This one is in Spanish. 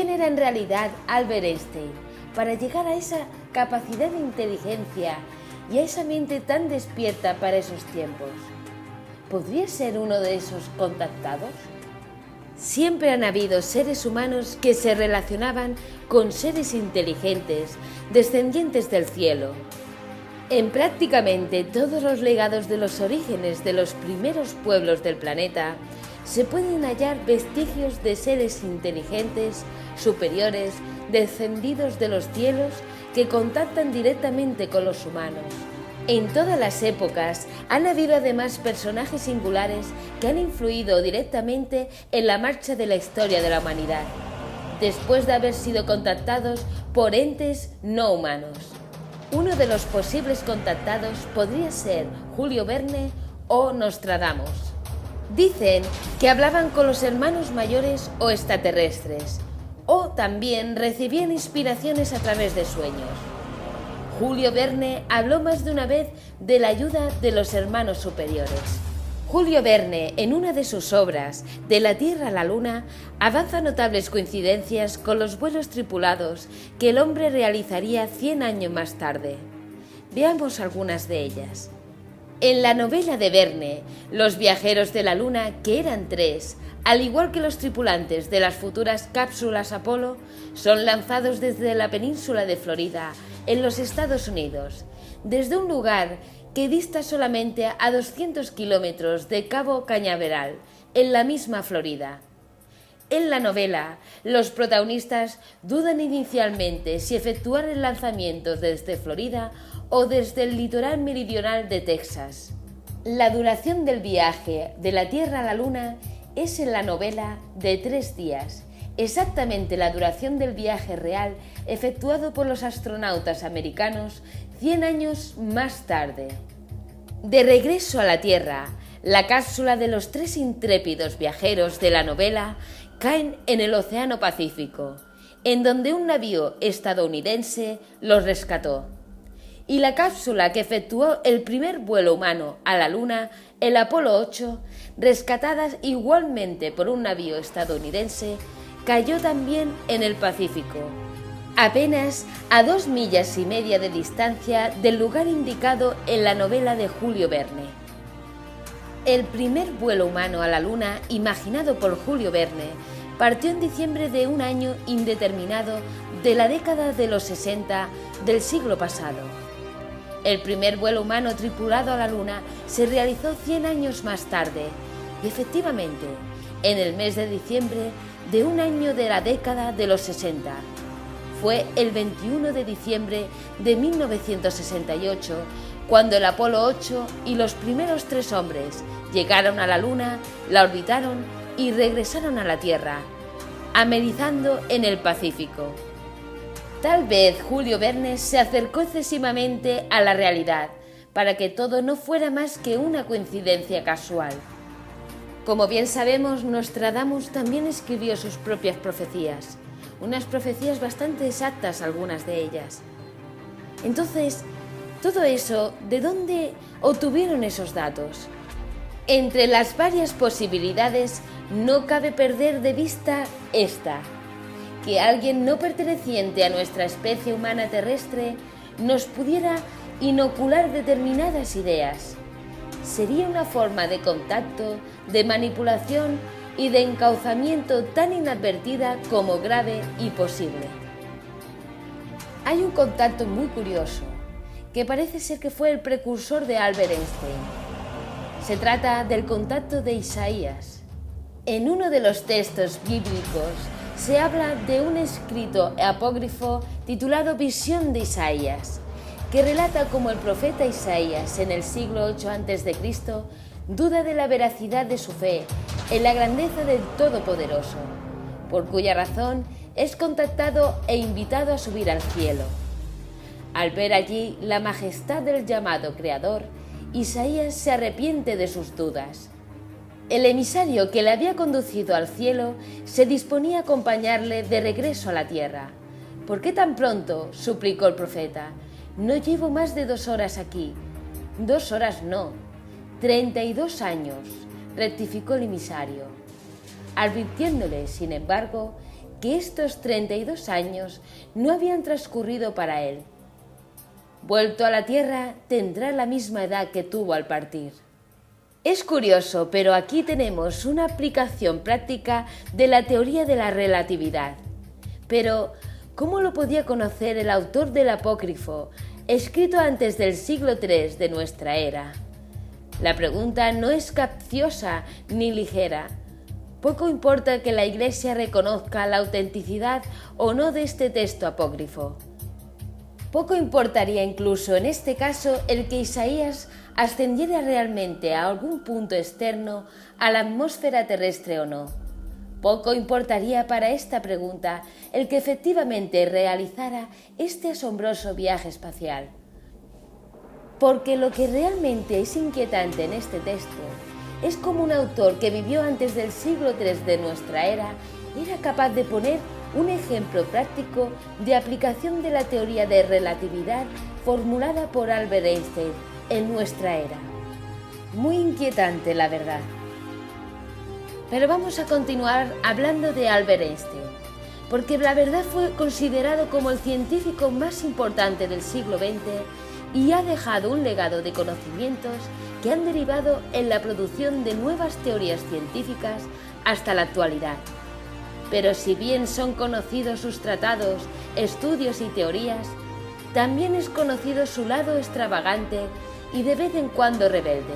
¿quién era en realidad Albert Einstein para llegar a esa capacidad de inteligencia y a esa mente tan despierta para esos tiempos? ¿Podría ser uno de esos contactados? Siempre han habido seres humanos que se relacionaban con seres inteligentes, descendientes del cielo. En prácticamente todos los legados de los orígenes de los primeros pueblos del planeta, se pueden hallar vestigios de seres inteligentes, superiores, descendidos de los cielos, que contactan directamente con los humanos. En todas las épocas han habido además personajes singulares que han influido directamente en la marcha de la historia de la humanidad, después de haber sido contactados por entes no humanos. Uno de los posibles contactados podría ser Julio Verne o Nostradamus. Dicen que hablaban con los hermanos mayores o extraterrestres, o también recibían inspiraciones a través de sueños. Julio Verne habló más de una vez de la ayuda de los hermanos superiores. Julio Verne, en una de sus obras, De la Tierra a la Luna, avanza notables coincidencias con los vuelos tripulados que el hombre realizaría 100 años más tarde. Veamos algunas de ellas. En la novela de Verne, los viajeros de la Luna, que eran 3, al igual que los tripulantes de las futuras cápsulas Apolo, son lanzados desde la península de Florida, en los Estados Unidos, desde un lugar que dista solamente a 200 kilómetros de Cabo Cañaveral, en la misma Florida. En la novela, los protagonistas dudan inicialmente si efectuar el lanzamiento desde Florida o desde el litoral meridional de Texas. La duración del viaje de la Tierra a la Luna es en la novela de 3 días, exactamente la duración del viaje real efectuado por los astronautas americanos 100 años más tarde. De regreso a la Tierra, la cápsula de los 3 intrépidos viajeros de la novela caen en el Océano Pacífico, en donde un navío estadounidense los rescató. Y la cápsula que efectuó el primer vuelo humano a la Luna, el Apolo 8, rescatada igualmente por un navío estadounidense, cayó también en el Pacífico, apenas a 2,5 millas de distancia del lugar indicado en la novela de Julio Verne. El primer vuelo humano a la Luna, imaginado por Julio Verne, partió en diciembre de un año indeterminado de la década de los 60 del siglo pasado. El primer vuelo humano tripulado a la Luna se realizó 100 años más tarde, y efectivamente, en el mes de diciembre de un año de la década de los 60. Fue el 21 de diciembre de 1968 cuando el Apolo 8 y los primeros 3 hombres llegaron a la Luna, la orbitaron y regresaron a la Tierra, amerizando en el Pacífico. Tal vez Julio Verne se acercó excesivamente a la realidad para que todo no fuera más que una coincidencia casual. Como bien sabemos, Nostradamus también escribió sus propias profecías, unas profecías bastante exactas, algunas de ellas. Entonces, todo eso, ¿de dónde obtuvieron esos datos? Entre las varias posibilidades, no cabe perder de vista esta: que alguien no perteneciente a nuestra especie humana terrestre nos pudiera inocular determinadas ideas. Sería una forma de contacto, de manipulación y de encauzamiento tan inadvertida como grave y posible. Hay un contacto muy curioso, que parece ser que fue el precursor de Albert Einstein. Se trata del contacto de Isaías. En uno de los textos bíblicos se habla de un escrito apócrifo titulado Visión de Isaías, que relata cómo el profeta Isaías en el siglo 8 a.C. duda de la veracidad de su fe en la grandeza del Todopoderoso, por cuya razón es contactado e invitado a subir al cielo. Al ver allí la majestad del llamado Creador, Isaías se arrepiente de sus dudas. El emisario que le había conducido al cielo se disponía a acompañarle de regreso a la tierra. ¿Por qué tan pronto?, suplicó el profeta. No llevo más de 2 horas aquí. 2 horas no, 32 años, rectificó el emisario, advirtiéndole, sin embargo, que estos 32 años no habían transcurrido para él. Vuelto a la Tierra, tendrá la misma edad que tuvo al partir. Es curioso, pero aquí tenemos una aplicación práctica de la teoría de la relatividad. Pero, ¿cómo lo podía conocer el autor del apócrifo, escrito antes del siglo III de nuestra era? La pregunta no es capciosa ni ligera. Poco importa que la Iglesia reconozca la autenticidad o no de este texto apócrifo. Poco importaría incluso en este caso el que Isaías ascendiera realmente a algún punto externo a la atmósfera terrestre o no. Poco importaría para esta pregunta el que efectivamente realizara este asombroso viaje espacial. Porque lo que realmente es inquietante en este texto es cómo un autor que vivió antes del siglo III de nuestra era capaz de poner un ejemplo práctico de aplicación de la teoría de relatividad formulada por Albert Einstein en nuestra era. Muy inquietante, la verdad. Pero vamos a continuar hablando de Albert Einstein, porque la verdad fue considerado como el científico más importante del siglo XX y ha dejado un legado de conocimientos que han derivado en la producción de nuevas teorías científicas hasta la actualidad. Pero si bien son conocidos sus tratados, estudios y teorías, también es conocido su lado extravagante y de vez en cuando rebelde.